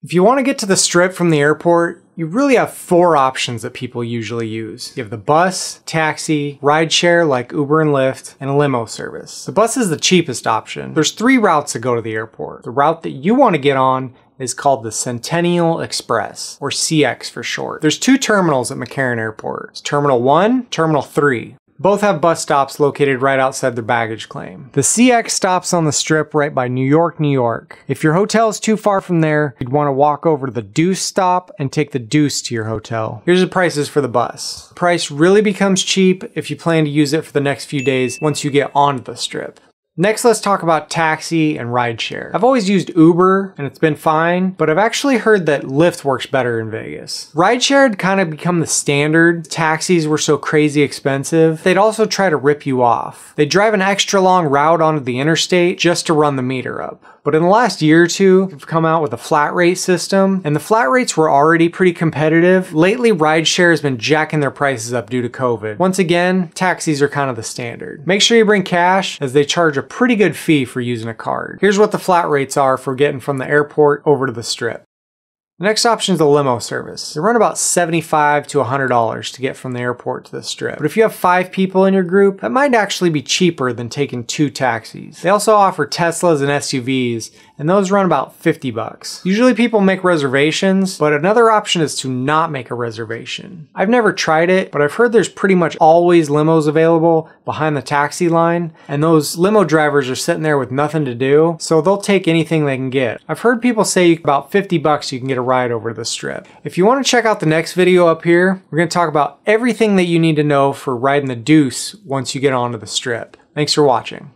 If you want to get to the Strip from the airport, you really have 4 options that people usually use. You have the bus, taxi, rideshare like Uber and Lyft, and a limo service. The bus is the cheapest option. There's 3 routes that go to the airport. The route that you want to get on is called the Centennial Express, or CX for short. There's 2 terminals at Mccarran Airport. It's Terminal 1, Terminal 3. Both have bus stops located right outside their baggage claim. The CX stops on the Strip right by New York, New York. If your hotel is too far from there, you'd want to walk over to the Deuce stop and take the Deuce to your hotel. Here's the prices for the bus. The price really becomes cheap if you plan to use it for the next few days once you get onto the Strip. Next, let's talk about taxi and rideshare. I've always used Uber and it's been fine, but I've actually heard that Lyft works better in Vegas. Rideshare had kind of become the standard. Taxis were so crazy expensive. They'd also try to rip you off. They drive an extra long route onto the interstate just to run the meter up. But in the last year or two, we've come out with a flat rate system, and the flat rates were already pretty competitive. Lately, rideshare has been jacking their prices up due to COVID. Once again, taxis are kind of the standard. Make sure you bring cash, as they charge a pretty good fee for using a card. Here's what the flat rates are for getting from the airport over to the Strip. The next option is the limo service. They run about $75 to $100 to get from the airport to the Strip. But if you have 5 people in your group, that might actually be cheaper than taking 2 taxis. They also offer Teslas and SUVs, and those run about 50 bucks. Usually people make reservations, but another option is to not make a reservation. I've never tried it, but I've heard there's pretty much always limos available behind the taxi line, and those limo drivers are sitting there with nothing to do, so they'll take anything they can get. I've heard people say about 50 bucks you can get a ride over the Strip. If you want to check out the next video up here, we're going to talk about everything that you need to know for riding the Deuce once you get onto the Strip. Thanks for watching.